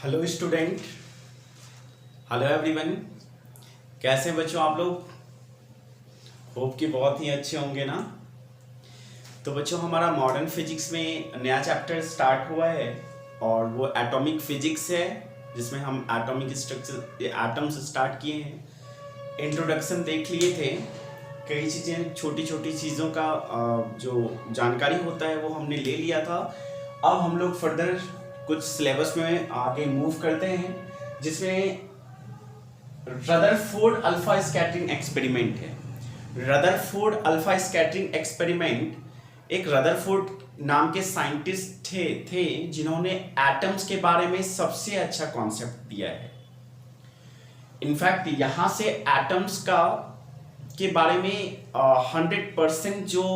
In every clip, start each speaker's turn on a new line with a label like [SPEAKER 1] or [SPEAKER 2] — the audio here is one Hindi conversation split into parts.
[SPEAKER 1] Hello student. Hello everyone. कैसे हैं बच्चों आप लोग? होप कि बहुत ही अच्छे होंगे ना। तो बच्चों हमारा मॉडर्न फिजिक्स में नया चैप्टर स्टार्ट हुआ है और वो एटॉमिक फिजिक्स है, जिसमें हम एटॉमिक स्ट्रक्चर एटम्स स्टार्ट किए हैं। इंट्रोडक्शन देख लिए थे, कई चीज़ें छोटी छोटी चीज़ों का जो जानकारी होता है वो हमने ले लिया था। अब हम लोग फर्दर कुछ सिलेबस में आगे मूव करते हैं, जिसमें रदरफोर्ड अल्फा स्कैटरिंग एक्सपेरिमेंट है। रदरफोर्ड अल्फा स्कैटरिंग एक्सपेरिमेंट एक रदरफोर्ड नाम के साइंटिस्ट थे जिन्होंने एटम्स के बारे में सबसे अच्छा कॉन्सेप्ट दिया है। इनफैक्ट यहाँ से एटम्स का के बारे में 100% जो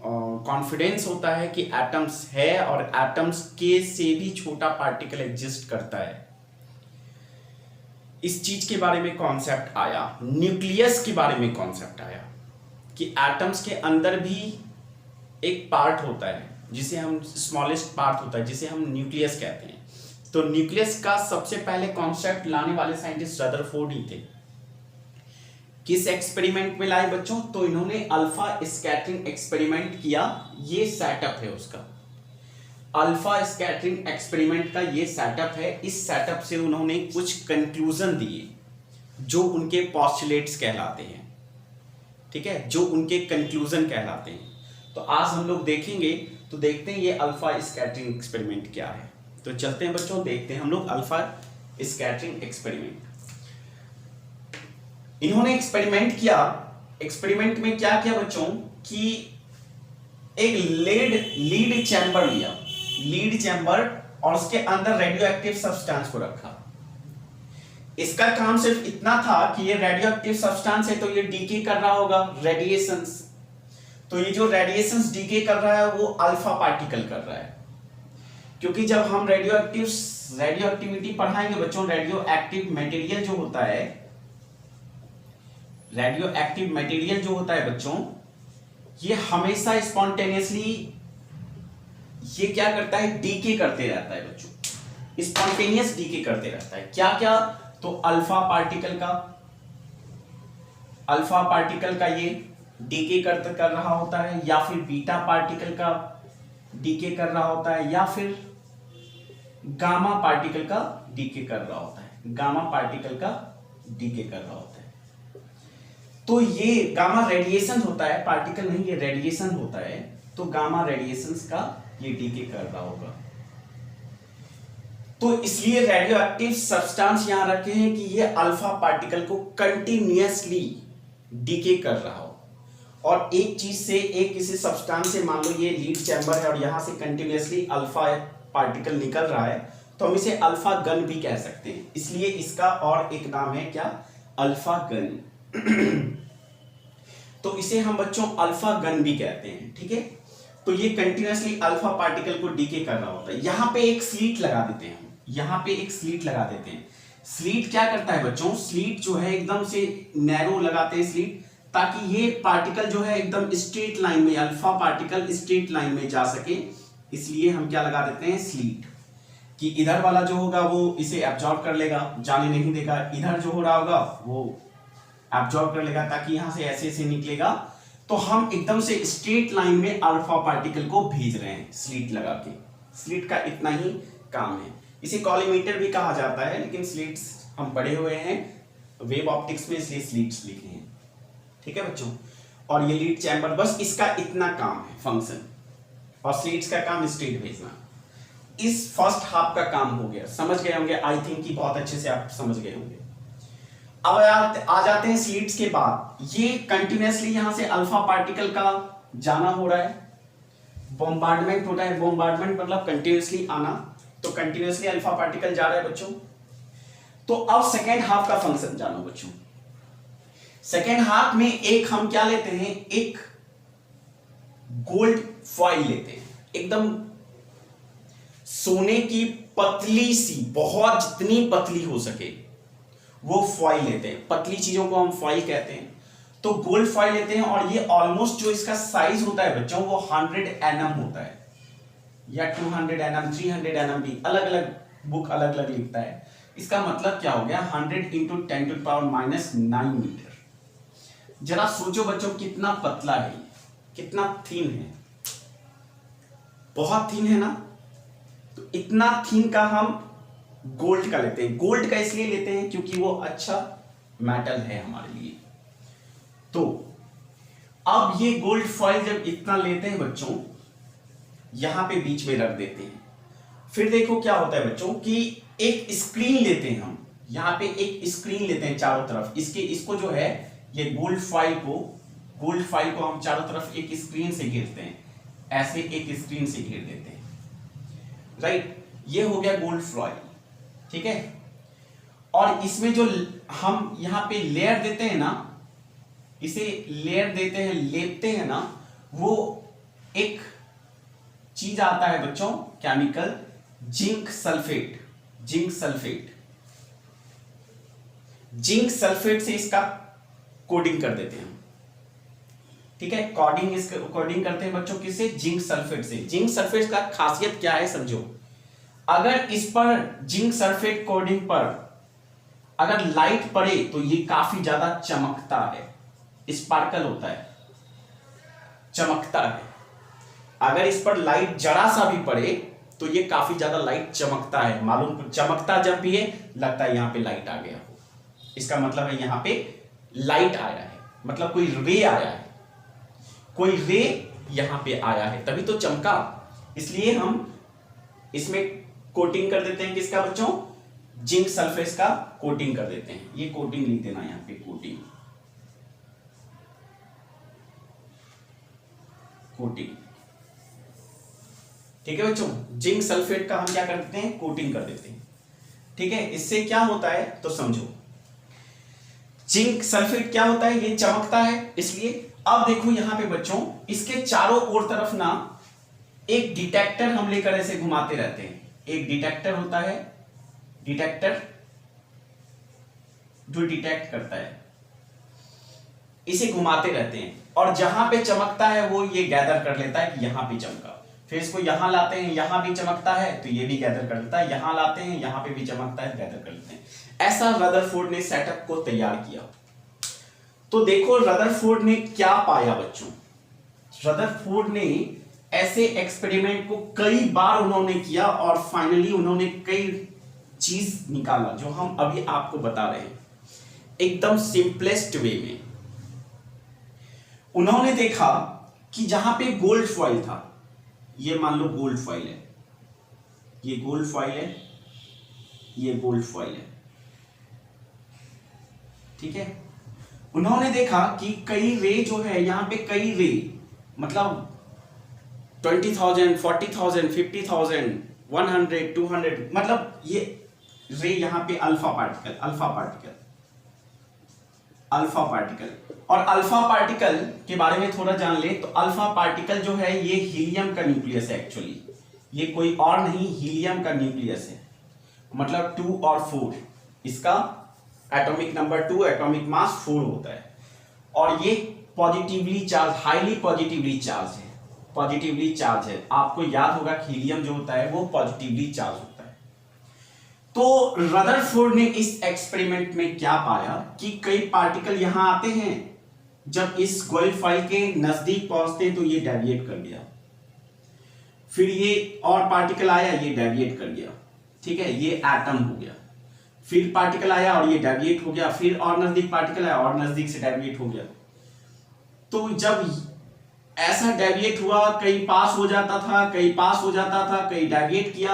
[SPEAKER 1] कॉन्फिडेंस होता है कि एटम्स है और एटम्स के से भी छोटा पार्टिकल एग्जिस्ट करता है, इस चीज के बारे में कॉन्सेप्ट आया। न्यूक्लियस के बारे में कॉन्सेप्ट आया कि एटम्स के अंदर भी एक पार्ट होता है जिसे हम स्मॉलेस्ट पार्ट होता है जिसे हम न्यूक्लियस कहते हैं। तो न्यूक्लियस का सबसे पहले कॉन्सेप्ट लाने वाले साइंटिस्ट रदरफोर्ड ही थे। किस एक्सपेरिमेंट में लाए बच्चों? तो इन्होंने अल्फा स्कैटरिंग एक्सपेरिमेंट किया। ये सेटअप है उसका, अल्फा स्कैटरिंग एक्सपेरिमेंट का ये सेटअप है। इस सेटअप से उन्होंने कुछ कंक्लूजन दिए जो उनके पॉस्टुलेट्स कहलाते हैं। ठीक है, जो उनके कंक्लूजन कहलाते हैं। तो आज हम लोग देखेंगे, तो देखते हैं ये अल्फा स्कैटरिंग एक्सपेरिमेंट क्या है। तो चलते हैं बच्चों, देखते हैं हम लोग अल्फा स्कैटरिंग एक्सपेरिमेंट। इन्होंने एक्सपेरिमेंट किया। एक्सपेरिमेंट में क्या किया बच्चों कि एक लीड चैम्बर लिया, लीड चैम्बर, और उसके अंदर रेडियो एक्टिव सब्सटेंस को रखा। इसका काम सिर्फ इतना था कि ये रेडियो एक्टिव सब्सटेंस है तो ये डीके कर रहा होगा रेडिएशंस। तो ये जो रेडिएशंस डीके कर रहा है वो अल्फा पार्टिकल कर रहा है, क्योंकि जब हम रेडियो एक्टिविटी पढ़ाएंगे बच्चों, रेडियो एक्टिव मटेरियल जो होता है, रेडियो एक्टिव मटेरियल जो होता है बच्चों, ये हमेशा स्पॉन्टेनियसली ये क्या करता है, डीके करते रहता है बच्चों, स्पॉन्टेनियस डीके करते रहता है। क्या क्या? तो अल्फा पार्टिकल का ये डीके कर रहा होता है, या फिर बीटा पार्टिकल का डीके कर रहा होता है, या फिर गामा पार्टिकल का डीके कर रहा होता है, गामा पार्टिकल का डीके कर रहा होता है। तो ये गामा रेडिएशन होता है, पार्टिकल नहीं, ये रेडिएशन होता है। तो गामा रेडिएशंस का ये डीके कर रहा होगा। तो इसलिए रेडियो एक्टिव सब्सटेंस यहां रखे हैं कि ये अल्फा पार्टिकल को कंटिन्यूअसली डीके कर रहा हो। और एक चीज से, एक किसी सब्सटेंस से, मान लो ये लीड चैम्बर है और यहां से कंटिन्यूअसली अल्फा पार्टिकल निकल रहा है, तो हम इसे अल्फा गन भी कह सकते हैं। इसलिए इसका और एक नाम है क्या? Alpha gun. तो इसे हम बच्चों अल्फा गन भी कहते हैं। ठीक है, तो ये कंटिन्यूअसली अल्फा पार्टिकल को डीके कर रहा होता है। यहां पे एक स्लीट लगा देते हैं, यहां पे एक स्लीट लगा देते हैं। स्लीट क्या करता है बच्चों? स्लीट जो है एकदम से नैरो लगाते हैं स्लीट, ताकि ये पार्टिकल जो है एकदम स्ट्रेट लाइन में, अल्फा पार्टिकल स्ट्रेट लाइन में जा सके। इसलिए हम क्या लगा देते हैं? स्लीट, कि इधर वाला जो होगा वो इसे एब्जॉर्ब कर लेगा, जाने नहीं देगा। इधर जो हो रहा होगा वो एब्जॉर्ब कर लेगा, ताकि यहां से ऐसे ऐसे निकलेगा। तो हम एकदम से स्ट्रेट लाइन में अल्फा पार्टिकल को भेज रहे हैं स्लीट लगा के। स्लीट का इतना ही काम है। इसे कॉलीमीटर भी कहा जाता है, लेकिन स्लीट्स हम पढ़े हुए हैं वेव ऑप्टिक्स में, इसलिए स्लीट्स लिखे हैं। ठीक है बच्चों, और ये लीड चैम्बर, बस इसका इतना काम है, फंक्शन। और स्लीट्स का काम स्ट्रेट भेजना। इस फर्स्ट हाफ का काम हो गया, समझ गए होंगे आई थिंक कि बहुत अच्छे से आप समझ गए होंगे। अब आ जाते हैं स्लीट्स के बाद। ये कंटिन्यूअसली यहां से अल्फा पार्टिकल का जाना हो रहा है, बॉम्बार्डमेंट हो रहा है। बॉम्बार्डमेंट मतलब कंटिन्यूअसली आना, तो कंटिन्यूअसली अल्फा पार्टिकल जा रहा है बच्चों। तो अब सेकेंड हाफ का फंक्शन जानो बच्चों। सेकेंड हाफ में एक हम क्या लेते हैं, एक गोल्ड फॉइल लेते हैं, एकदम सोने की पतली सी, बहुत जितनी पतली हो सके वो फॉइल लेते हैं। पतली चीजों को हम फॉइल कहते हैं। तो गोल्ड फॉइल लेते हैं, और ये ऑलमोस्ट जो इसका साइज होता है बच्चों वो 100 nm होता है, या 200 nm, 300 nm भी, अलग अलग बुक अलग अलग लिखता है। इसका मतलब क्या हो गया, 100 इंटू 10⁻⁹ मीटर। जरा सोचो बच्चों कितना पतला है, कितना थीन है, बहुत थीन है ना। तो इतना थीन का हम गोल्ड का लेते हैं। गोल्ड का इसलिए लेते हैं क्योंकि वो अच्छा मेटल है हमारे लिए। तो अब ये गोल्ड फॉइल जब इतना लेते हैं बच्चों, यहां पे बीच में रख देते हैं। फिर देखो क्या होता है बच्चों कि एक स्क्रीन लेते हैं हम, यहां पे एक स्क्रीन लेते हैं चारों तरफ। इसको जो है ये गोल्ड फॉइल को हम चारों तरफ एक स्क्रीन से घेरते हैं, ऐसे एक स्क्रीन से घेर देते हैं, राइट। ये हो गया गोल्ड फॉइल, ठीक है। और इसमें जो हम यहां पे लेयर देते हैं ना, इसे लेयर देते हैं, लेपते हैं ना, वो एक चीज आता है बच्चों, chemical zinc sulphate. Zinc sulphate से इसका कोडिंग कर देते हैं, ठीक है। कोडिंग करते हैं बच्चों किससे, जिंक सल्फेट से। जिंक सल्फेट का खासियत क्या है समझो, अगर इस पर जिंक सल्फेट कोडिंग पर अगर लाइट पड़े तो ये काफी ज्यादा चमकता है, स्पार्कल होता है, चमकता है। अगर इस पर लाइट जरा सा भी पड़े तो ये काफी ज्यादा लाइट चमकता है। मालूम, चमकता जब भी है लगता है यहां पे लाइट आ गया हो, इसका मतलब है यहां पे लाइट आया है, मतलब कोई रे आया है, कोई रे यहां पे आया है, तभी तो चमका। इसलिए हम इसमें कोटिंग कर देते हैं, किसका बच्चों, जिंक सल्फेट का कोटिंग कर देते हैं। ये कोटिंग लिख देना यहां पे, कोटिंग, ठीक है बच्चों। जिंक सल्फेट का हम क्या कर देते हैं, कोटिंग कर देते हैं, ठीक है। इससे क्या होता है तो समझो, जिंक सल्फेट क्या होता है, ये चमकता है इसलिए। अब देखो यहां पे बच्चों, इसके चारों ओर तरफ ना एक डिटेक्टर हम लेकर ऐसे घुमाते रहते हैं। एक डिटेक्टर होता है, डिटेक्टर जो डिटेक्ट करता है, इसे घुमाते रहते हैं और जहां पे चमकता है वो ये गैदर कर लेता है कि यहां पे चमका। फिर इसको यहां लाते हैं, यहां भी चमकता है तो ये भी गैदर कर लेता है, यहां लाते हैं, यहां पे भी चमकता है, गैदर कर लेते हैं। ऐसा रदरफोर्ड ने सेटअप को तैयार किया। तो देखो रदरफोर्ड ने क्या पाया बच्चों, रदरफोर्ड ने ऐसे एक्सपेरिमेंट को कई बार उन्होंने किया और फाइनली उन्होंने कई चीज निकाला जो हम अभी आपको बता रहे हैं, एकदम सिंपलेस्ट वे में। उन्होंने देखा कि जहां पे गोल्ड फॉइल था, ये मान लो गोल्ड फॉइल है, ये गोल्ड फॉइल है, ये गोल्ड फॉइल है, ठीक है। उन्होंने देखा कि कई रे जो है यहां पे, कई रे मतलब 20,000, 40,000, 50,000, 100, 200, मतलब ये रे यहां पे अल्फा पार्टिकल और अल्फा पार्टिकल के बारे में थोड़ा जान ले तो अल्फा पार्टिकल जो है ये हीलियम का न्यूक्लियस है एक्चुअली, ये कोई और नहीं, हीलियम का न्यूक्लियस है, मतलब 2 और 4, इसका एटॉमिक नंबर 2, एटॉमिक मास 4 होता है और ये positively charge, highly positively charge है। आपको याद होगा कि हीलियम जो होता है वो पॉजिटिवली चार्ज होता है। तो रदरफोर्ड ने इस एक्सपेरिमेंट में क्या पाया कि कई पार्टिकल यहां आते हैं, जब इस गोल्ड फॉइल के नजदीक पहुंचते हैं तो ये डेविएट कर गया, फिर ये और पार्टिकल आया, ये डेविएट कर गया, ठीक है, ये एटम हो गया। फिर पार्टिकल आया और ये डेविएट हो गया, फिर और नजदीक पार्टिकल आया और नजदीक से डेविएट हो गया। तो जब ऐसा डेविएट हुआ, कहीं पास हो जाता था, कहीं पास हो जाता था, कहीं डेविएट किया,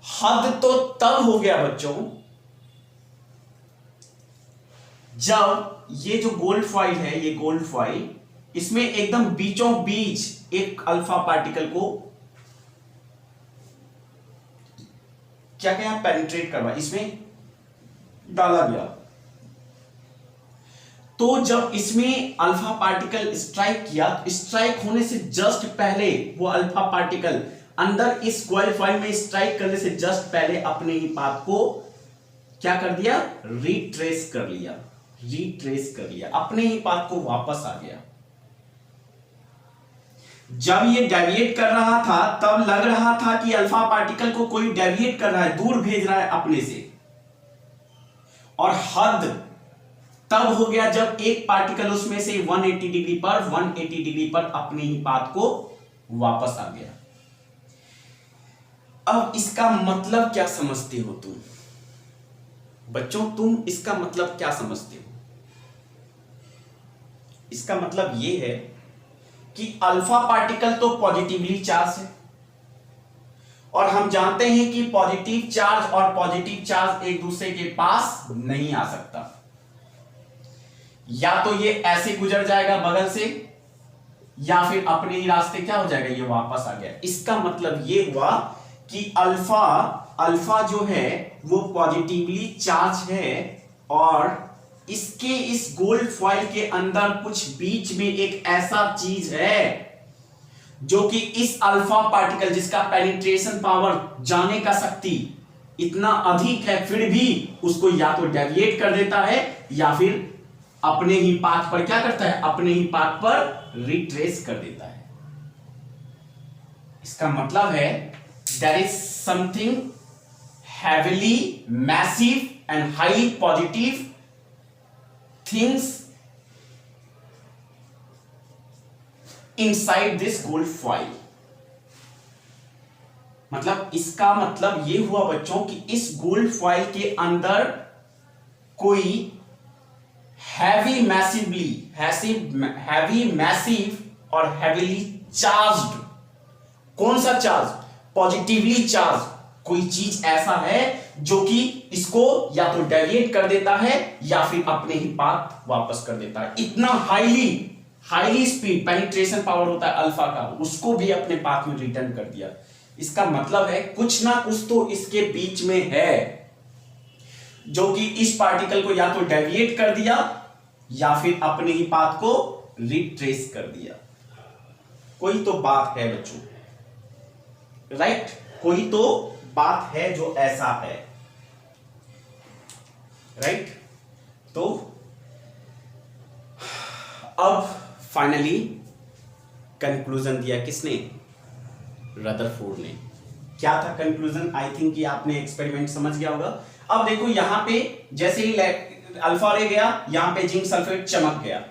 [SPEAKER 1] हद तो तब हो गया बच्चों जब ये जो गोल्ड फॉइल है, ये गोल्ड फॉइल, इसमें एकदम बीचों बीच एक अल्फा पार्टिकल को क्या क्या पेनिट्रेट करवा, इसमें डाला गया। तो जब इसमें अल्फा पार्टिकल स्ट्राइक किया, स्ट्राइक होने से जस्ट पहले वो अल्फा पार्टिकल अंदर इस गोल्ड फॉइल में स्ट्राइक करने से जस्ट पहले अपने ही पाथ को क्या कर दिया, रिट्रेस कर लिया, अपने ही पाथ को वापस आ गया। जब ये डेविएट कर रहा था तब लग रहा था कि अल्फा पार्टिकल को कोई डेविएट कर रहा है, दूर भेज रहा है अपने से, और हद तब हो गया जब एक पार्टिकल उसमें से 180 डिग्री पर अपने ही पाथ को वापस आ गया। अब इसका मतलब क्या समझते हो तुम बच्चों, तुम इसका मतलब क्या समझते हो? इसका मतलब यह है कि अल्फा पार्टिकल तो पॉजिटिवली चार्ज है, और हम जानते हैं कि पॉजिटिव चार्ज और पॉजिटिव चार्ज एक दूसरे के पास नहीं आ सकता। या तो ये ऐसे गुजर जाएगा बगल से, या फिर अपने ही रास्ते क्या हो जाएगा, ये वापस आ गया। इसका मतलब ये हुआ कि अल्फा जो है वो पॉजिटिवली चार्ज है, और इसके इस गोल्ड फॉइल के अंदर कुछ बीच में एक ऐसा चीज है जो कि इस अल्फा पार्टिकल, जिसका पेनिट्रेशन पावर, जाने का शक्ति इतना अधिक है, फिर भी उसको या तो डेविएट कर देता है या फिर अपने ही पाथ पर क्या करता है, अपने ही पाथ पर रिट्रेस कर देता है। इसका मतलब है there is something heavily massive and highly positive things inside this gold foil। मतलब इसका मतलब ये हुआ बच्चों कि इस गोल्ड फॉइल के अंदर कोई हैवी मैसिव और हैवीली चार्ज्ड, कौन सा चार्ज, पॉजिटिवली चार्ज कोई चीज ऐसा है जो कि इसको या तो डेविएट कर देता है या फिर अपने ही पाथ वापस कर देता है। इतना हाईली स्पीड पेनिट्रेशन पावर होता है अल्फा का, उसको भी अपने पाथ में रिटर्न कर दिया। इसका मतलब है कुछ ना कुछ तो इसके बीच में है जो कि इस पार्टिकल को या तो डेविएट कर दिया या फिर अपने ही पाथ को रिट्रेस कर दिया। कोई तो बात है बच्चों, राइट? कोई तो बात है जो ऐसा है, राइट? तो अब फाइनली कंक्लूजन दिया किसने? रदरफोर्ड ने। क्या था कंक्लूजन? आई थिंक कि आपने एक्सपेरिमेंट समझ गया होगा। अब देखो यहां पे जैसे ही अल्फा ले गया, यहां पे जिंक सल्फेट चमक गया,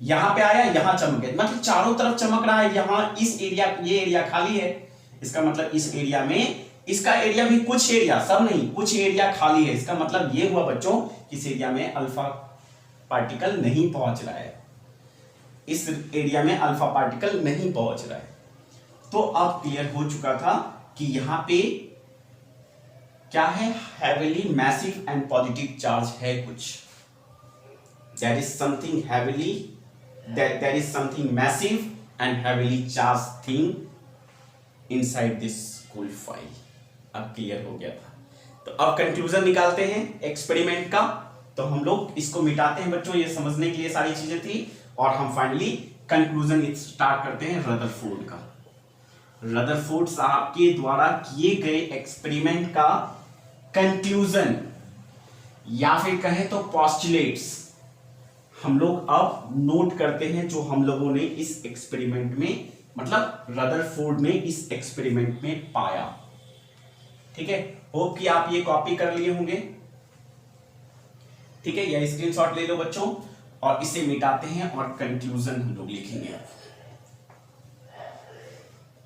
[SPEAKER 1] यहां पे आया, यहां चमक गया, मतलब चारों तरफ चमक रहा है। यहां इस एरिया, ये एरिया खाली है, इसका मतलब इस एरिया में, इसका एरिया भी कुछ एरिया, सब नहीं, कुछ एरिया खाली है। इसका मतलब ये हुआ बच्चों इस एरिया में अल्फा पार्टिकल नहीं पहुंच रहा है, इस एरिया में अल्फा पार्टिकल नहीं पहुंच रहा है। तो अब क्लियर हो चुका था कि यहां पे क्या है, heavily massive and positive charge है कुछ। There is something heavily, there is something massive and heavily charge thing inside this gold foil. अब क्लियर हो गया था। तो अब कंक्लूजन निकालते हैं एक्सपेरिमेंट का। तो हम लोग इसको मिटाते हैं बच्चों, ये समझने के लिए सारी चीजें थी, और हम फाइनली कंक्लूजन स्टार्ट करते हैं रदरफोर्ड का। रदरफोर्ड साहब के द्वारा किए गए एक्सपेरिमेंट का कंक्लूजन या फिर कहें तो पोस्टुलेट्स हम लोग अब नोट करते हैं, जो हम लोगों ने इस एक्सपेरिमेंट में, मतलब रदरफोर्ड ने इस एक्सपेरिमेंट में पाया। ठीक है, होप कि आप ये कॉपी कर लिए होंगे। ठीक है, या स्क्रीनशॉट ले लो बच्चों, और इसे मिटाते हैं और कंक्लूजन हम लोग लिखेंगे।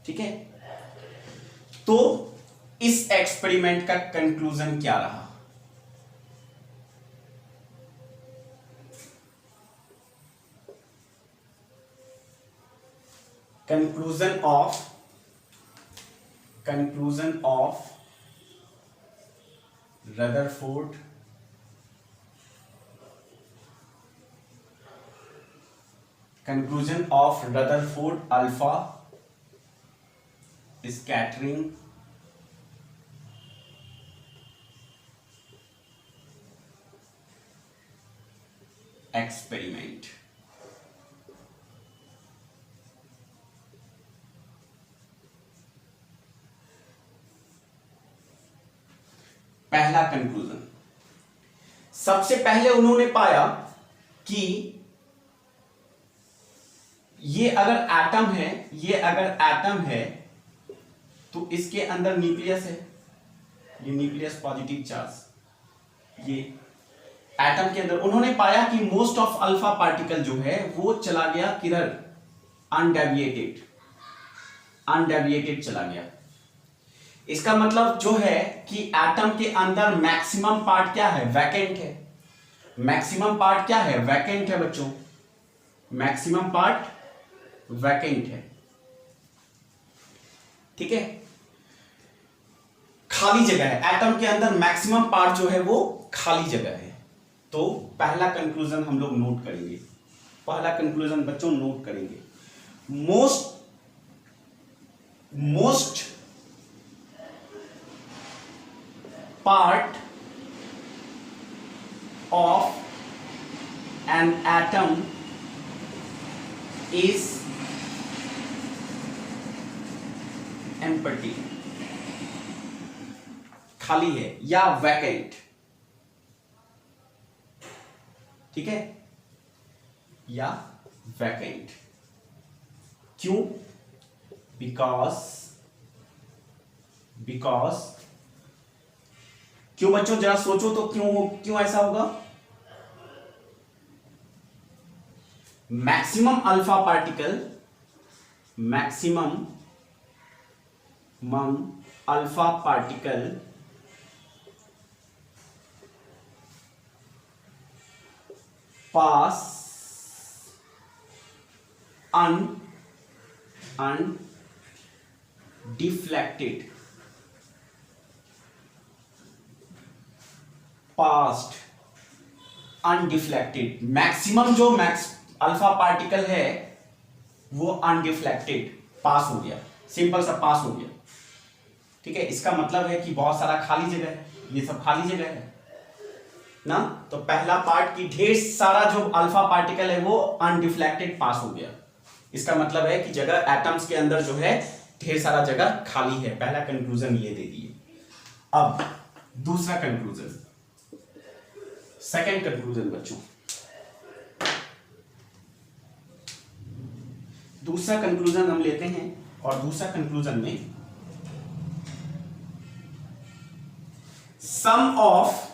[SPEAKER 1] ठीक है, तो इस एक्सपेरिमेंट का कंक्लूजन क्या रहा? conclusion of Rutherford alpha scattering experiment। पहला कंक्लूजन, सबसे पहले उन्होंने पाया कि ये अगर एटम है, ये अगर एटम है तो इसके अंदर न्यूक्लियस है, ये न्यूक्लियस पॉजिटिव चार्ज, ये एटम के अंदर उन्होंने पाया कि मोस्ट ऑफ अल्फा पार्टिकल जो है वो चला गया किधर, अनडेविएटेड, अनडेविएटेड चला गया। इसका मतलब जो है कि एटम के अंदर मैक्सिमम पार्ट क्या है, वैकेंट है। मैक्सिमम पार्ट क्या है, वैकेंट है बच्चों, मैक्सिमम पार्ट वैकेंट है, ठीक है, खाली जगह है। एटम के अंदर मैक्सिमम पार्ट जो है वो खाली जगह है। तो पहला कंक्लूजन हम लोग नोट करेंगे, पहला कंक्लूजन बच्चों नोट करेंगे, most part of an atom is empty, खाली है या वैकेंट, ठीक है, या वैकेंट। क्यों, बिकॉज क्यों बच्चों, जरा सोचो तो क्यों ऐसा होगा। Maximum alpha particle, maximum alpha particle pass undeflected, passed undeflected. Maximum जो अल्फा पार्टिकल है वो अनडिफ्लेक्टेड पास हो गया, सिंपल सा पास हो गया, ठीक है। इसका मतलब है कि बहुत सारा खाली जगह है, ये सब खाली जगह है ना। तो पहला पार्ट की ढेर सारा जो अल्फा पार्टिकल है वो अनडिफ्लेक्टेड पास हो गया। इसका मतलब है कि जगह एटम्स के अंदर जो है ढेर सारा जगह खाली है। पहला कंक्लूजन ये दे दिए। अब दूसरा कंक्लूजन, सेकंड कंक्लूजन बच्चों, दूसरा कंक्लूजन हम लेते हैं और दूसरा कंक्लूजन में some of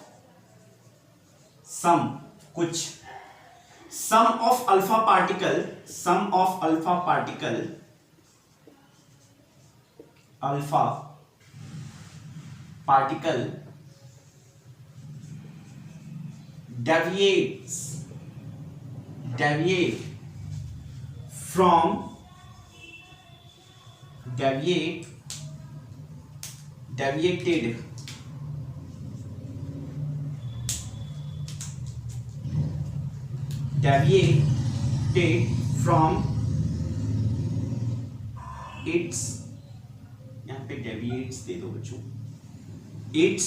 [SPEAKER 1] alpha particle, deviate from its, यहां पे deviates दे दो बच्चों, its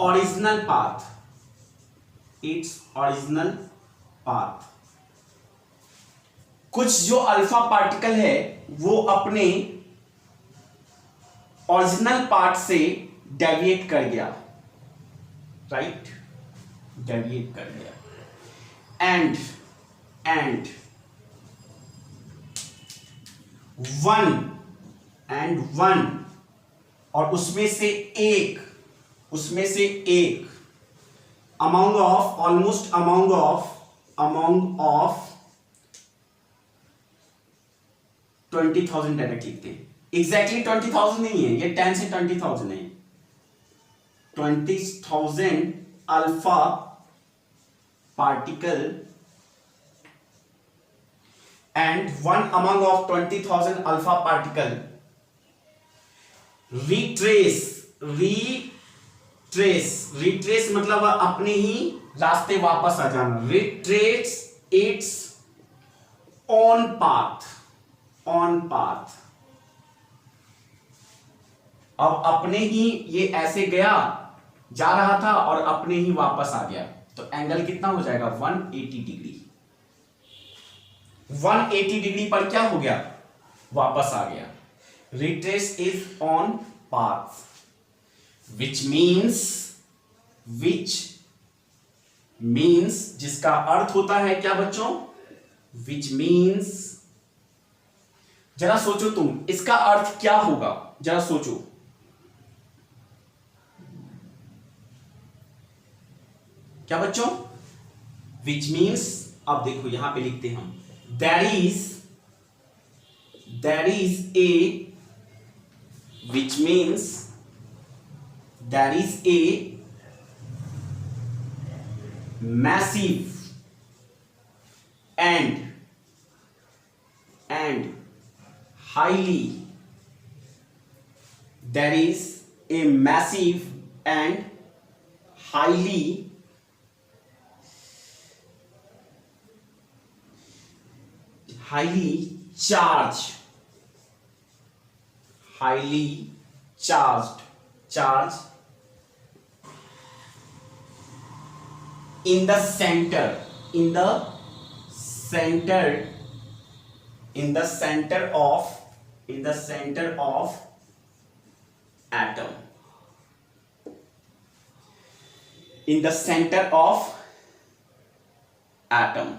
[SPEAKER 1] original path, कुछ जो अल्फा पार्टिकल है वो अपने ओरिजिनल पार्ट से डेविएट कर गया, राइट, डेविएट कर गया। एंड वन और उसमें से एक अमाउंट ऑफ 20,000 डायरेक्ट लिखते हैं। एग्जैक्टली 20,000 नहीं है, ये 10 से 20,000 है। 20,000 alpha particle and one among of 20,000 alpha particle retrace मतलब अपने ही रास्ते वापस आ जाना, retrace its own path। अब अपने ही ये ऐसे जा रहा था और अपने ही वापस आ गया, तो एंगल कितना हो जाएगा, 180 डिग्री। 180 डिग्री पर क्या हो गया, वापस आ गया। Retrace is on path, which means जिसका अर्थ होता है क्या बच्चों, विच मीन्स जरा सोचो तुम, इसका अर्थ क्या होगा, जरा सोचो। क्या बच्चों? विच मीन्स, अब देखो यहां पे लिखते हैं हम, there is a, which means there is a massive and highly, there is a massive and highly charged in the center of atom, in the center of atom।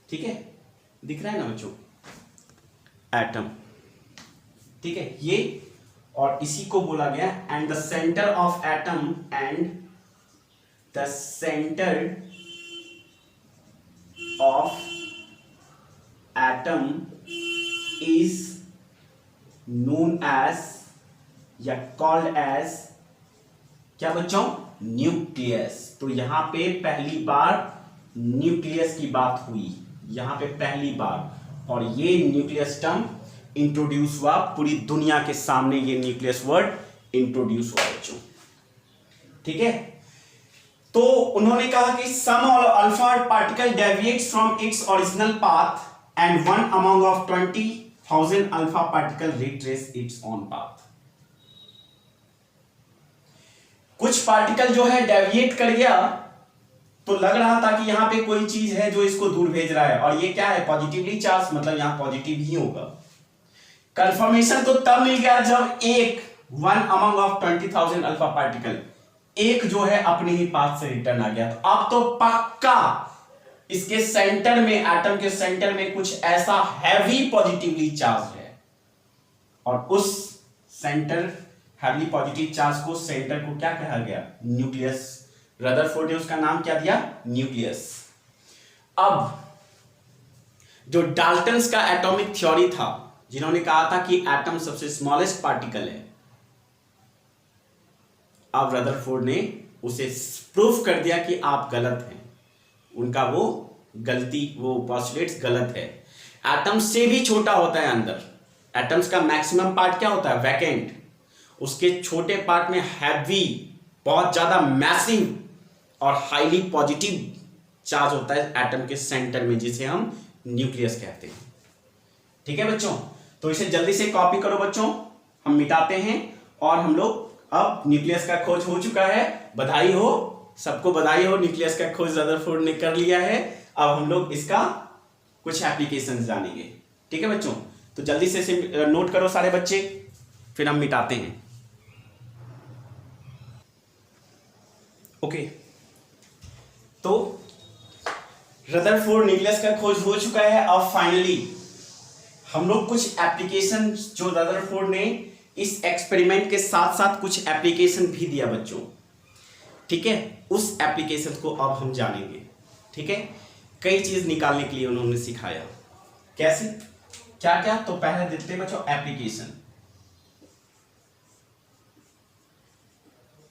[SPEAKER 1] ठीक है, दिख रहा है ना बच्चों, एटम। ठीक है, ये और इसी को बोला गया and the centre of atom, and the centre of atom is known as या कॉल्ड एज, क्या बच्चों? न्यूक्लियस। तो यहां पे पहली बार न्यूक्लियस की बात हुई, यहां पे पहली बार, और ये न्यूक्लियस टर्म इंट्रोड्यूस हुआ पूरी दुनिया के सामने, ये न्यूक्लियस वर्ड इंट्रोड्यूस हुआ बच्चों। ठीक है, तो उन्होंने कहा कि some alpha particle deviates from its original path and one among of 20,000 alpha particle retrace its own path. कुछ पार्टिकल जो है डेविएट कर गया, तो लग रहा था कि यहां पे कोई चीज है जो इसको दूर भेज रहा है, और ये क्या है? पॉजिटिवली चार्ज, मतलब यहां पॉजिटिव ही होगा। कंफर्मेशन तो तब मिल गया जब एक one among of 20,000 alpha particle, एक जो है अपने ही पाथ से रिटर्न आ गया। तो अब तो पक्का इसके सेंटर में, एटम के सेंटर में कुछ ऐसा हैवी पॉजिटिवली चार्ज है, और उस सेंटर हैवी पॉजिटिव चार्ज को, सेंटर को क्या कहा गया? न्यूक्लियस। रदरफोर्ड ने उसका नाम क्या दिया? न्यूक्लियस। अब जो डाल्टन्स का एटॉमिक थ्योरी था, जिन्होंने कहा था कि एटम सबसे स्मॉलेस्ट पार्टिकल है, अब रदरफोर्ड ने उसे प्रूफ कर दिया कि आप गलत हैं। उनका वो पोस्टुलेट्स गलत है। एटम से भी छोटा होता है अंदर। एटम्स का मैक्सिमम पार्ट क्या होता है? वैकेंट। उसके छोटे पार्ट में हैवी, बहुत ज्यादा मैसिव और हाईली पॉजिटिव चार्ज होता है एटम के सेंटर में, जिसे हम न्यूक्लियस कहते हैं। ठीक है बच्चों, तो इसे जल्दी से कॉपी करो बच्चों, हम मिटाते हैं। और हम लोग, अब न्यूक्लियस का खोज हो चुका है, बधाई हो सबको, बधाई हो, न्यूक्लियस का खोज रदरफोर्ड ने कर लिया है। अब हम लोग इसका कुछ एप्लीकेशंस जानेंगे। ठीक है बच्चों, तो जल्दी से नोट करो सारे बच्चे, फिर हम मिटाते हैं। ओके, तो रदरफोर्ड न्यूक्लियस का खोज हो चुका है। अब फाइनली हम लोग कुछ एप्लीकेशन, जो रदरफोर्ड ने इस एक्सपेरिमेंट के साथ साथ कुछ एप्लीकेशन भी दिया बच्चों। ठीक है, उस एप्लीकेशन को अब हम जानेंगे। ठीक है, कई चीज निकालने के लिए उन्होंने सिखाया। कैसे, क्या क्या? तो पहले देखते हैं बच्चों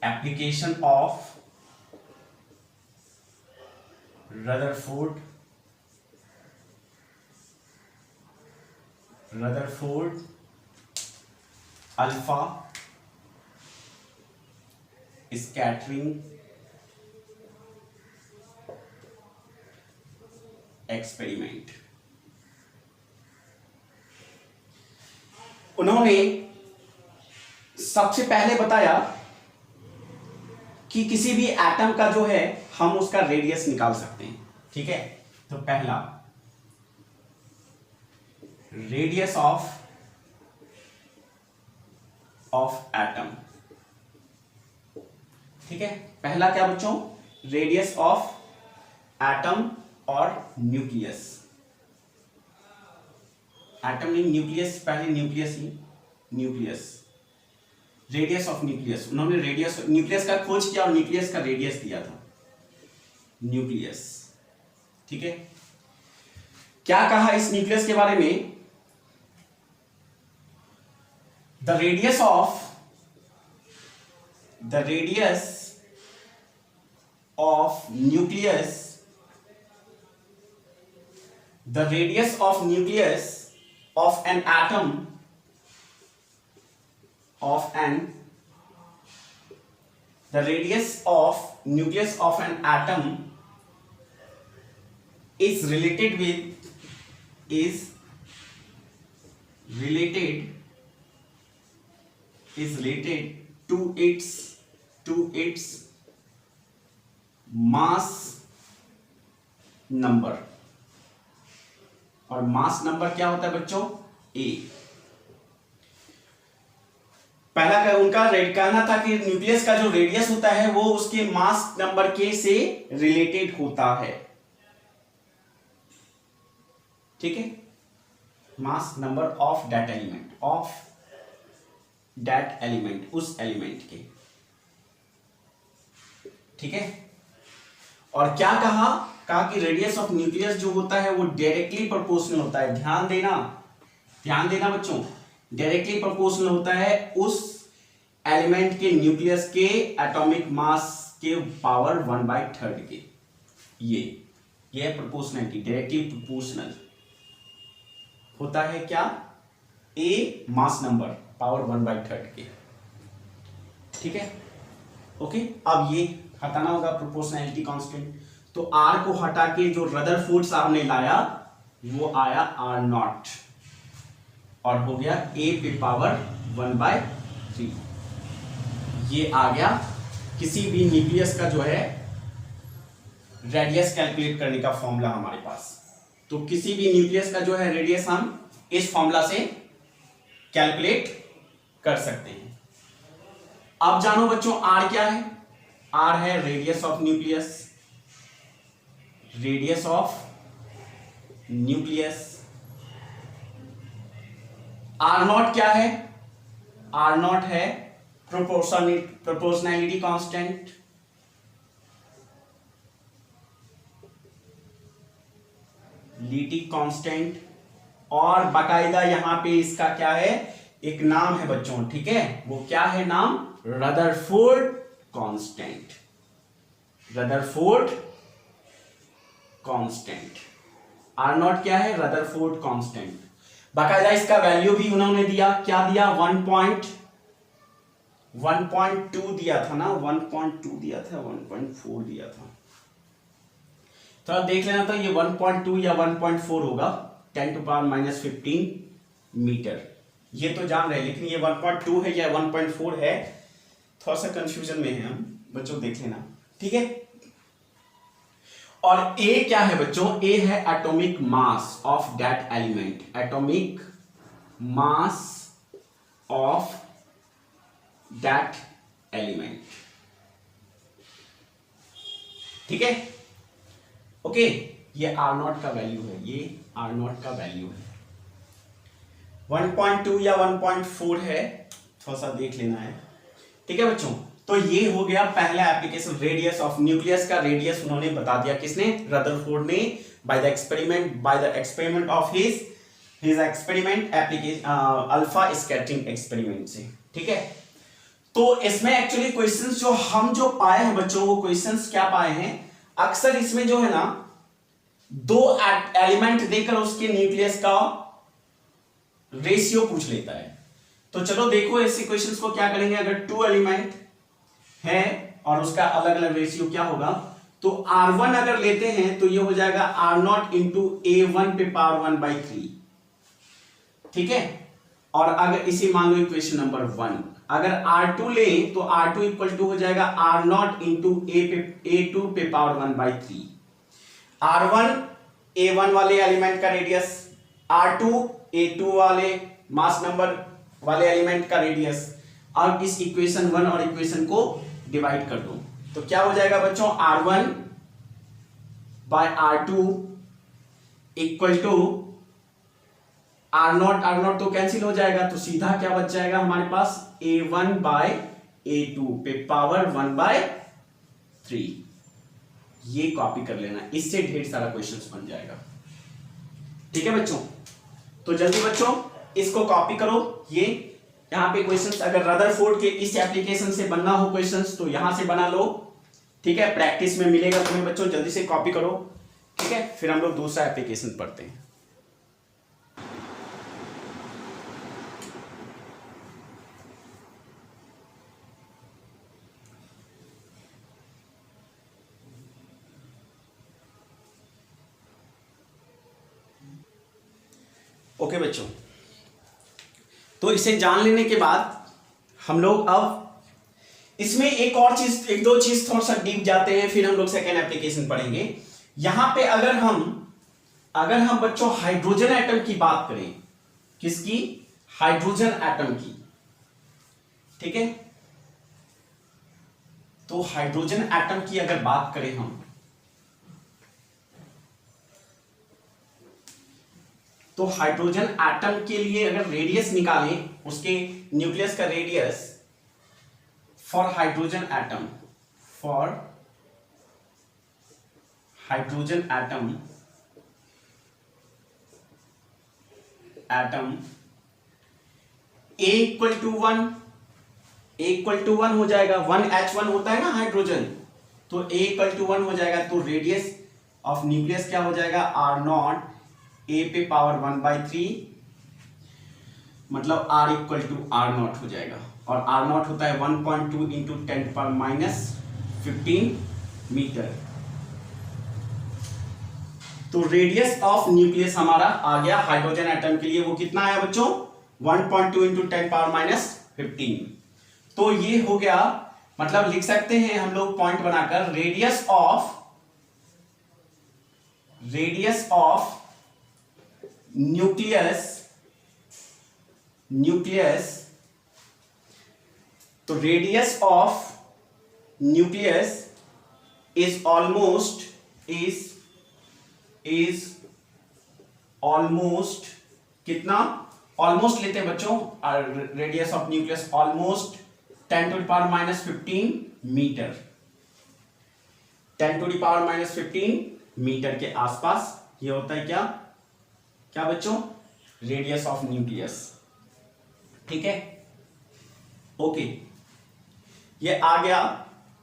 [SPEAKER 1] application of Rutherford alpha scattering experiment. उन्होंने सबसे पहले बताया कि किसी भी एटम का जो है, हम उसका रेडियस निकाल सकते हैं। ठीक है, तो पहला रेडियस ऑफ एटम। ठीक है, पहला क्या बच्चों? रेडियस ऑफ एटम और न्यूक्लियस। एटम नहीं, न्यूक्लियस, पहले nucleus he, nucleus, radius of nucleus, उन्होंने रेडियस न्यूक्लियस का खोज किया और न्यूक्लियस का रेडियस दिया था, न्यूक्लियस। ठीक है, क्या कहा इस न्यूक्लियस के बारे में? The radius of nucleus, the radius of nucleus of an atom the radius of nucleus of an atom is related to its mass number, और मास नंबर क्या होता है बच्चों? ए। पहला उनका कहना था कि न्यूक्लियस का जो रेडियस होता है वो उसके मास नंबर के से रिलेटेड होता है। ठीक है, mass number of that element, उस एलिमेंट के। ठीक है, और क्या कहा कि रेडियस ऑफ न्यूक्लियस जो होता है वो डायरेक्टली प्रोपोर्शनल होता है। ध्यान देना बच्चों, डायरेक्टली प्रोपोर्शनल होता है उस एलिमेंट के न्यूक्लियस के एटॉमिक मास के पावर 1/3 के। ये प्रोपोर्शनलिटी, डायरेक्टली प्रोपोर्शनल होता है क्या? ए मास नंबर पावर 1/3 के। ठीक है, ओके। अब ये हटाना होगा प्रोपोर्शनैलिटी कांस्टेंट, तो आर को हटा के जो रदरफोर्ड साहब ने लाया वो आया R0 और हो गया ए पे पावर 1/3। ये आ गया किसी भी न्यूक्लियस का जो है रेडियस कैलकुलेट करने का फॉर्मूला हमारे पास। तो किसी भी न्यूक्लियस का जो है रेडियस हम इस फॉर्मूला से कैलकुलेट कर सकते हैं। अब जानो बच्चों आर क्या है? आर है रेडियस ऑफ न्यूक्लियस, R0 क्या है? R0 है प्रोपोर्शनैलिटी कांस्टेंट, लीटी कांस्टेंट, और बाकायदा यहां पे इसका क्या है? एक नाम है बच्चों। ठीक है, वो क्या है नाम? रदरफोर्ड कांस्टेंट, R0 क्या है? Rutherford constant. बाकायदा इसका वैल्यू भी उन्होंने दिया, क्या दिया? 1.2 दिया था ना, 1.2 दिया था, 1.4 दिया था। थोड़ा देख लेना, तो ये 1.2 या 1.4 होगा, 10⁻⁻15 मीटर। ये तो जान रहे, लेकिन ये 1.2 है या 1.4 है, थोड़ा सा कंफ्यूजन में है हम बच्चों, देख लेना। ठीक है, और ए क्या है बच्चों? ए है atomic mass of that element, atomic mass of that element. ठीक है, ओके। ये R0 का वैल्यू है, ये R0 का वैल्यू है। 1.2 या 1.4 है, थोड़ा सा देख लेना है। ठीक है बच्चों, तो ये हो गया पहला एप्लीकेशन, रेडियस ऑफ न्यूक्लियस का रेडियस उन्होंने बता दिया, किसने? रदरफोर्ड ने, by the experiment of his experiment application, alpha scattering experiment से। ठीक है, तो इसमें एक्चुअली क्वेश्चंस जो पाए हैं बच्चों, वो क्वेश्चंस क्या पाए हैं? अक्सर इसमें जो है ना, दो एलिमेंट देकर उसके न्यूक्लियस का रेशियो पूछ लेता है। तो चलो देखो ऐसे क्वेश्चंस को क्या करेंगे। अगर 2 एलिमेंट है और उसका अलग अलग रेशियो क्या होगा, तो R1 अगर लेते हैं तो ये हो जाएगा R0 इंटू A1 पे पावर 1/3। ठीक है, और अगर इसी मान लो इक्वेशन नंबर 1, अगर R2 ले तो R2 इक्वल टू हो जाएगा R0 इंटू A2 पे पावर 1/3। R1 A1 वाले एलिमेंट का रेडियस, R2 A2 वाले मास नंबर वाले एलिमेंट का रेडियस। अब इस इक्वेशन 1 और इक्वेशन को डिवाइड कर दो, तो क्या हो जाएगा बच्चों? R1 by R2 equal to R naught तो कैंसिल हो जाएगा, तो सीधा क्या बच जाएगा हमारे पास A1/A2 पे पावर 1/3। ये कॉपी कर लेना, इससे ढेर सारा क्वेश्चंस बन जाएगा। ठीक है बच्चों, तो जल्दी बच्चों इसको कॉपी करो। ये यहां पे क्वेश्चंस अगर रदरफोर्ड के इस एप्लीकेशन से बनना हो क्वेश्चंस तो यहां से बना लो। ठीक है, प्रैक्टिस में मिलेगा तुम्हें बच्चों, जल्दी से कॉपी करो। ठीक है, फिर हम लोग दूसरा एप्लीकेशन पढ़ते हैं। ओके बच्चों, तो इसे जान लेने के बाद हम लोग अब इसमें एक और चीज, एक दो चीज थोड़ा सा डीप जाते हैं, फिर हम लोग सेकेंड एप्लीकेशन पढ़ेंगे। यहां पे अगर हम बच्चों हाइड्रोजन एटम की बात करें, किसकी? हाइड्रोजन एटम की। ठीक है, तो हाइड्रोजन एटम की अगर बात करें हम, तो हाइड्रोजन एटम के लिए अगर रेडियस निकालें, उसके न्यूक्लियस का radius for hydrogen atom, for hydrogen atom A equal to 1 हो जाएगा। 1H1 होता है ना हाइड्रोजन, तो A इक्वल टू 1 हो जाएगा। तो रेडियस ऑफ न्यूक्लियस क्या हो जाएगा? R0 A पे पावर 1/3, मतलब R इक्वल टू R0 हो जाएगा। और R0 होता है 1.2 इंटू 10⁻15 मीटर। तो रेडियस ऑफ न्यूक्लियस हमारा आ गया हाइड्रोजन एटम के लिए, वो कितना आया बच्चों? 1.2 इंटू 10⁻15। तो ये हो गया, मतलब लिख सकते हैं हम लोग पॉइंट बनाकर, रेडियस ऑफ न्यूक्लियस, तो radius of nucleus is almost कितना? ऑलमोस्ट लेते हैं बच्चों, radius of nucleus almost 10⁻15 metre, 10⁻15 metre के आसपास ये होता है। क्या बच्चों? Radius of nucleus. ठीक है, ओके, ये आ गया।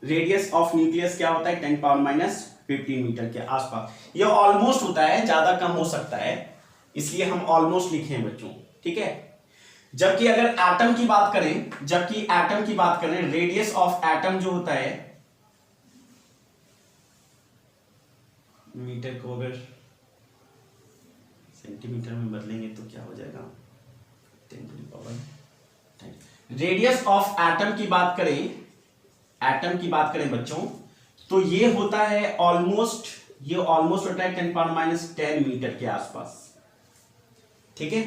[SPEAKER 1] रेडियस ऑफ न्यूक्लियस क्या होता है? 10⁻15 मीटर के आसपास। ये ऑलमोस्ट होता है, ज्यादा कम हो सकता है, इसलिए हम ऑलमोस्ट लिखे हैं बच्चों। ठीक है, जबकि अगर एटम की बात करें, रेडियस ऑफ एटम जो होता है, मीटर को अगर सेंटीमीटर में बदलेंगे तो क्या हो जाएगा? 10⁻10। रेडियस ऑफ एटम की बात करें बच्चों, तो ये होता है ऑलमोस्ट होता है 10⁻10 मीटर के आसपास। ठीक है,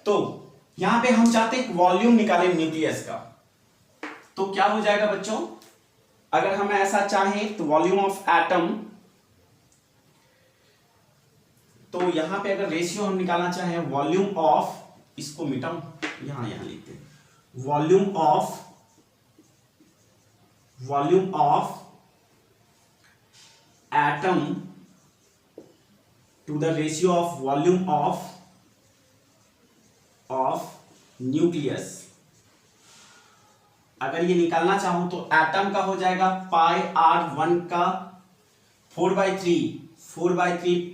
[SPEAKER 1] तो यहां पे हम चाहते हैं वॉल्यूम निकालें न्यूक्लियस का, तो क्या हो जाएगा बच्चों? अगर हम ऐसा चाहें तो वॉल्यूम ऑफ एटम, तो यहां पे अगर रेशियो हम निकालना चाहें, वॉल्यूम ऑफ, इसको मिटाऊं, यहां लिखते हैं, volume of atom to the ratio of volume of nucleus, अगर ये निकालना चाहूं तो एटम का हो जाएगा πr1 का 4/3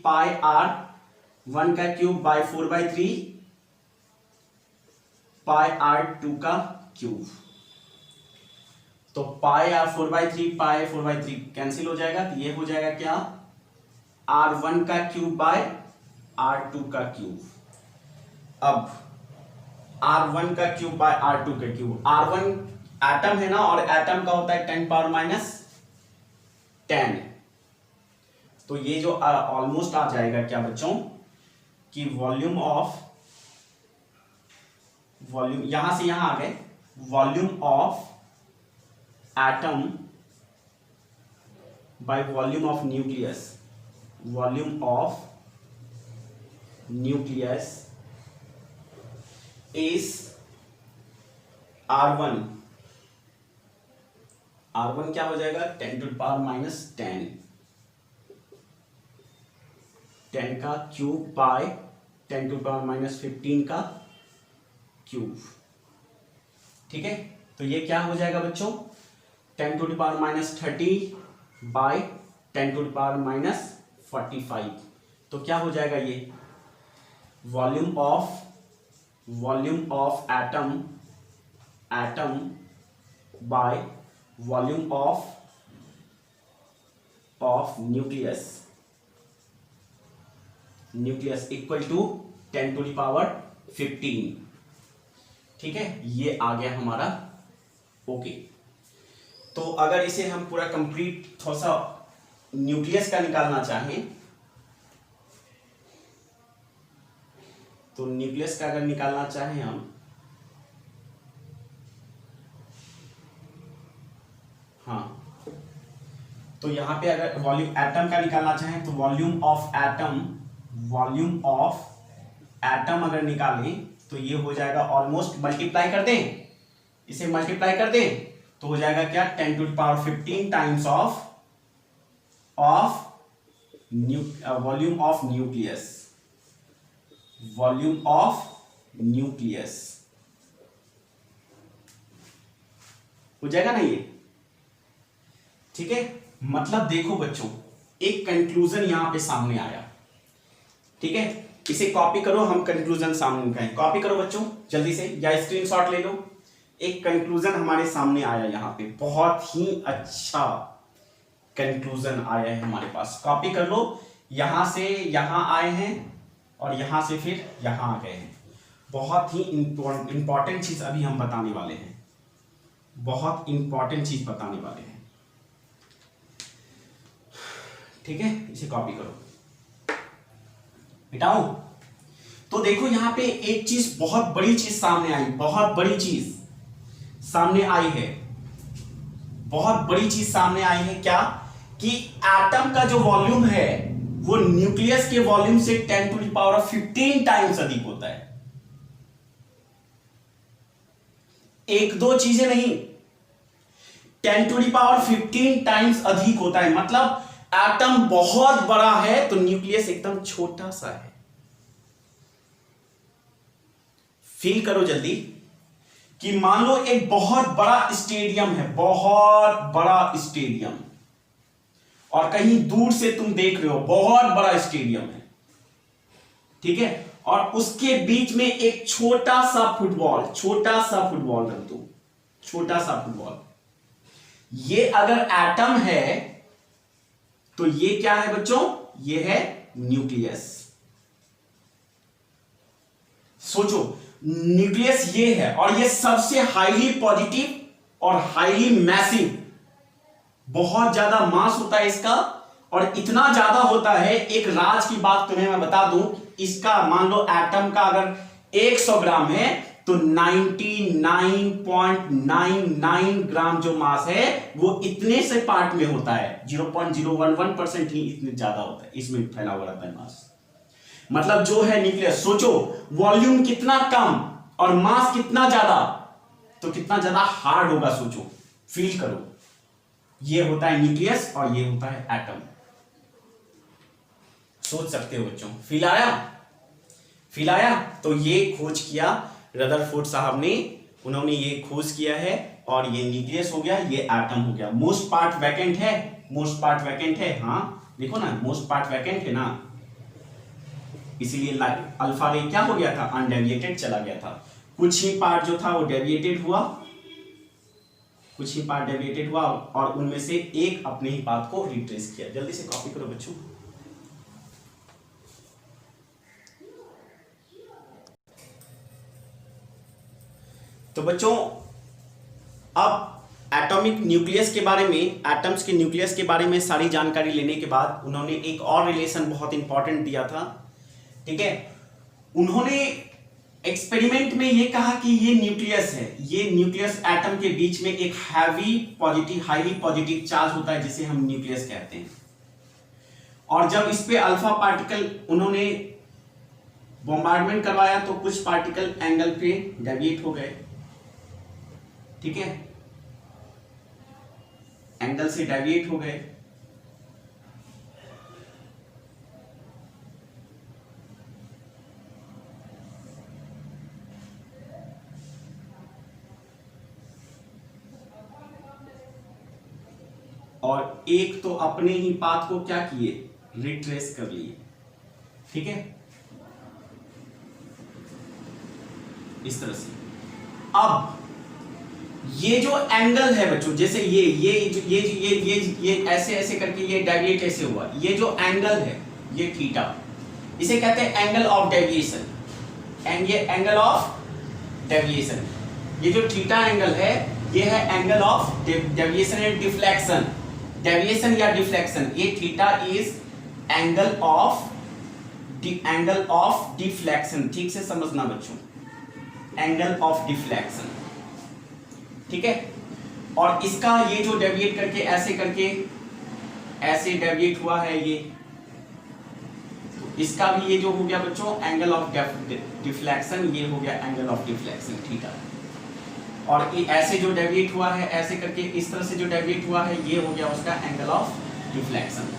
[SPEAKER 1] πr1 का क्यूब बाय 4/3 πr2 का क्यूब। तो πr4/3 कैंसिल हो जाएगा, तो ये हो जाएगा क्या? r1 का क्यूब बाय r2 का क्यूब। अब r1 का क्यूब बाय r2 का क्यूब, r1 एटम है ना, और एटम का होता है 10⁻10, तो ये जो ऑलमोस्ट आ जाएगा क्या बच्चों कि वॉल्यूम यहां से यहां आ गए, volume of atom by volume of nucleus is R1, R1 क्या हो जाएगा 10 टू द पावर माइनस 10, 10 का cube by 10 to the power minus 15 का क्यूब। ठीक है, तो ये क्या हो जाएगा बच्चों 10 to the power minus 30 by 10 to the power minus 45। तो क्या हो जाएगा ये volume of atom by volume of nucleus equal to 10 to the power 15। ठीक है, ये आ गया हमारा ओके। तो अगर इसे हम पूरा कंप्लीट थोड़ा सा न्यूक्लियस का निकालना चाहें तो न्यूक्लियस का अगर निकालना चाहें हम, हाँ, तो यहां पे अगर वॉल्यूम एटम का निकालना चाहें तो वॉल्यूम ऑफ एटम अगर निकालें तो ये हो जाएगा ऑलमोस्ट, मल्टीप्लाई कर दें, इसे मल्टीप्लाई कर दें तो हो जाएगा क्या 10 to the power 15 times of volume of nucleus हो जाएगा ना ये। ठीक है, मतलब देखो बच्चों एक कंक्लूजन यहां पे सामने आया। ठीक है, इसे कॉपी करो, हम कंक्लूजन सामने कहें, कॉपी करो बच्चों जल्दी से या स्क्रीनशॉट ले लो। एक कंक्लूजन हमारे सामने आया यहाँ पे, बहुत ही अच्छा कंक्लूजन आया है हमारे पास, कॉपी कर लो। यहां से यहां आए हैं और यहां से फिर यहां आ गए हैं। बहुत ही इंपॉर्टेंट चीज अभी हम बताने वाले हैं, बहुत इंपॉर्टेंट चीज बताने वाले हैं। ठीक है, इसे कॉपी करो, मिटाओ। तो देखो यहां पे एक चीज, बहुत बड़ी चीज सामने आई, बहुत बड़ी चीज सामने आई है, बहुत बड़ी चीज सामने आई है। क्या कि एटम का जो वॉल्यूम है वो न्यूक्लियस के वॉल्यूम से 10 टू द पावर 15 टाइम्स अधिक होता है। एक दो चीजें नहीं, 10 टू द पावर 15 टाइम्स अधिक होता है। मतलब एटम बहुत बड़ा है तो न्यूक्लियस एकदम छोटा सा है। फील करो जल्दी कि मान लो एक बहुत बड़ा स्टेडियम है, बहुत बड़ा स्टेडियम, और कहीं दूर से तुम देख रहे हो बहुत बड़ा स्टेडियम है। ठीक है, और उसके बीच में एक छोटा सा फुटबॉल रख दो, छोटा सा फुटबॉल। ये अगर एटम है तो ये क्या है बच्चों, ये है न्यूक्लियस। सोचो न्यूक्लियस ये है और ये सबसे हाईली पॉजिटिव और हाईली मैसिव, बहुत ज्यादा मास होता है इसका, और इतना ज्यादा होता है, एक राज की बात तुम्हें मैं बता दूं, इसका मान लो एटम का अगर 100 ग्राम है तो 99.99 ग्राम जो मास है वो इतने से पार्ट में होता है, 0.011% ही इतने ज्यादा होता है, इसमें फैला हुआ रहता है मास। मतलब जो है न्यूक्लियस, सोचो वॉल्यूम कितना कम और मास कितना ज्यादा, तो कितना ज्यादा हार्ड होगा, सोचो, फील करो। ये होता है न्यूक्लियस और ये होता है एटम। सोच सकते हो बच्चों, फील आया। तो ये खोज किया रदरफोर्ड साहब ने, उन्होंने ये खोज किया है, और ये न्यूक्लियस हो गया, ये एटम हो गया। मोस्ट पार्ट वैकेंट है, हाँ देखो ना, मोस्ट पार्ट वैकेंट है ना, इसीलिए अल्फा रे क्या हो गया था, अनडेविएटेड चला गया था। कुछ ही पार्ट जो था वो डेविएटेड हुआ, और उनमें से एक अपने ही पाथ को रिट्रेस किया। जल्दी से कॉपी करो बच्चों। तो बच्चों अब एटॉमिक न्यूक्लियस के बारे में, एटम्स के न्यूक्लियस के बारे में सारी जानकारी लेने के बाद उन्होंने एक और रिलेशन बहुत इंपॉर्टेंट दिया था। ठीक है, उन्होंने एक्सपेरिमेंट में ये कहा कि ये न्यूक्लियस है, ये न्यूक्लियस एटम के बीच में एक हाईली पॉजिटिव चार्ज होता है जिसे हम न्यूक्लियस कहते हैं। और जब इस पे अल्फा पार्टिकल उन्होंने बॉम्बार्डमेंट करवाया तो कुछ पार्टिकल एंगल पे डेविएट हो गए, ठीक है, एंगल से डेविएट हो गए। और एक तो अपने ही पाथ को क्या किए, रिट्रेस कर लिए, ठीक है, इस तरह से। अब ये जो एंगल है बच्चों, जैसे ये ऐसे ऐसे करके ये डेविएट ऐसे हुआ, ये जो एंगल है ये थीटा, इसे कहते हैं एंगल ऑफ डेविएशन। ये एंगल ऑफ डेविएशन, ये जो थीटा एंगल है ये है angle of deviation and deflection. Deviation या डिफ्लेक्शन, ये theta is angle of deflection. ठीक से समझना बच्चों, एंगल ऑफ डिफ्लेक्शन, ठीक है। और इसका ये जो डेविएट करके ऐसे डेविएट हुआ है ये, इसका भी ये जो हो गया बच्चों एंगल ऑफ डिफ्लेक्शन, ये हो गया एंगल ऑफ डिफ्लेक्शन थीटा। और ये ऐसे जो डेविएट हुआ है ऐसे करके इस तरह से जो डेविएट हुआ है ये हो गया उसका एंगल ऑफ डिफ्लेक्शन,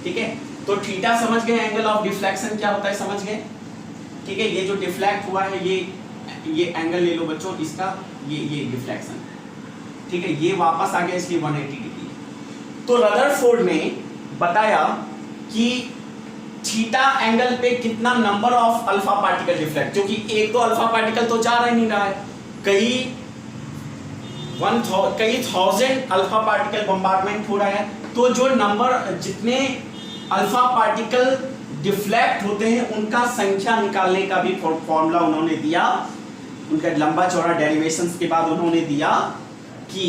[SPEAKER 1] ठीक है। तो थीटा समझ गए, एंगल ऑफ डिफ्लेक्शन क्या होता है समझ गए, ठीक है। ये जो डिफ्लेक्ट हुआ है ये एंगल ले लो बच्चों इसका, ये डिफ्लेक्शन, ठीक है, ये वापस आ गया इसलिए 180 डिग्री। तो रदरफोर्ड ने बताया कि थीटा एंगल पे कितना number of alpha particle deflect, क्योंकि एक तो अल्फा पार्टिकल तो जा नहीं रहा है, कई 1000 अल्फा पार्टिकल बम्बार्डमेंट हो रहा है, तो जो नंबर जितने अल्फा पार्टिकल डिफ्लेक्ट होते हैं उनका संख्या निकालने का भी फॉर्मूला उन्होंने दिया। उनका लंबा चौड़ा डेरिवेशंस के बाद उन्होंने दिया कि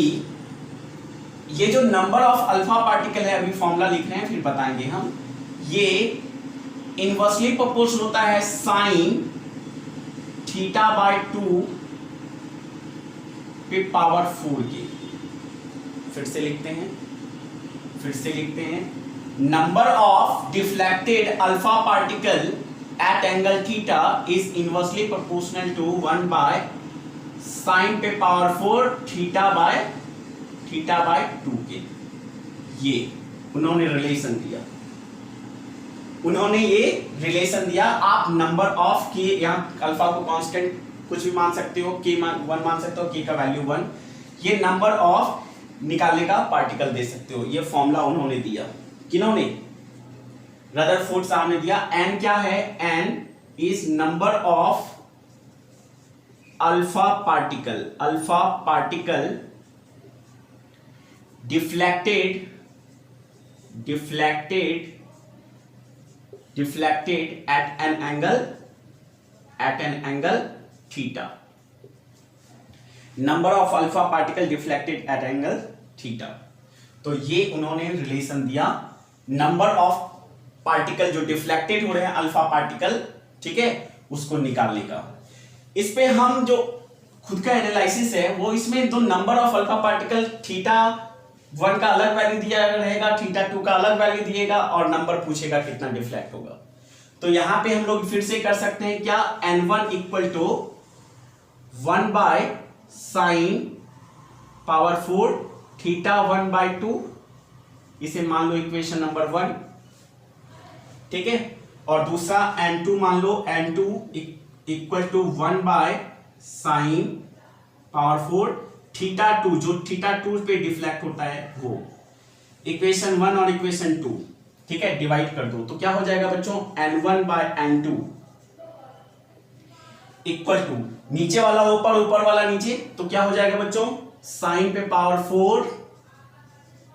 [SPEAKER 1] ये जो नंबर ऑफ अल्फा पार्टिकल है, अभी फॉर्मूला लिख रहे हैं फिर बताएंगे हम, ये इनवर्सली प्रोपोर्शनल होता है साइन थीटा बाय 2 पे पावर 4 के। फिर से लिखते हैं number of deflected alpha particle at angle theta is inversely proportional to 1 by sine पे पावर 4 थीटा बाय 2 के। ये उन्होंने रिलेशन दिया। आप नंबर ऑफ के, यहाँ अल्फा को कांस्टेंट कुछ भी मान सकते हो, के 1 मान सकते हो, के का वैल्यू 1, ये नंबर ऑफ निकालने का पार्टिकल दे सकते हो। ये फॉर्मूला उन्होंने दिया, किन्होंने, रदरफोर्ड साहब ने दिया। एन क्या है, N is number of alpha particle deflected at an angle theta, number of alpha particle deflected at angle theta। तो ये उन्होंने रिलेशन दिया नंबर ऑफ पार्टिकल जो डिफ्लेक्टेड हो रहे हैं अल्फा पार्टिकल, ठीक है, उसको निकालने का। इस पे हम जो खुद का एनालिसिस है वो इसमें तो number of alpha particle theta 1 का अलग वैल्यू दिया रहेगा, थीटा 2 का अलग वैल्यू दिएगा और नंबर पूछेगा कितना डिफ्लेक्ट होगा। तो यहां पे हम लोग फिर से कर सकते हैं क्या, n1 equal to 1 by sine power 4 theta 1 by 2, इसे मान लो इक्वेशन नंबर 1, ठीक है। और दूसरा n2 मान लो, n2 equal to 1 by sine power 4 theta 2, जो थीटा 2 पे डिफ्लेक्ट होता है वो, इक्वेशन 1 और इक्वेशन 2, ठीक है, डिवाइड कर दो तो क्या हो जाएगा बच्चों, n1 bye n2 equal to, नीचे वाला ऊपर, ऊपर वाला नीचे, तो क्या हो जाएगा बच्चों, साइन पे power 4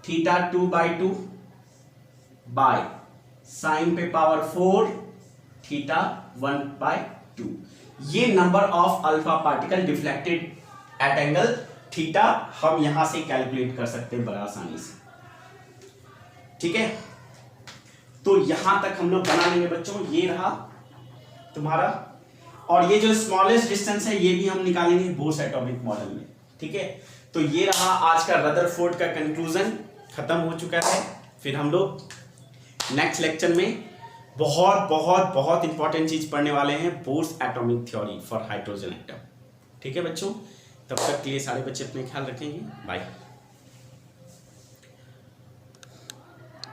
[SPEAKER 1] theta 2 by 2 by sine पे पावर 4 थीटा 1 बाय 2। ये number of alpha particle deflected at angle theta हम यहां से कैलकुलेट कर सकते हैं बड़ा आसानी से, ठीक है। तो यहां तक हम लोग बना लेंगे बच्चों, ये रहा तुम्हारा। और ये जो स्मॉलेस्ट डिस्टेंस है ये भी हम निकालेंगे बोर्स एटॉमिक मॉडल में, ठीक है। तो ये रहा आज का रदरफोर्ड का कंक्लूजन, खत्म हो चुका है। फिर हम लोग नेक्स्ट लेक्चर में बहुत बहुत बहुत इंपॉर्टेंट चीज पढ़ने वाले हैं, Bohr's atomic theory for hydrogen atom. ठीक है बच्चों, तब तक के लिए सारे बच्चे अपने ख्याल रखेंगे। बाय।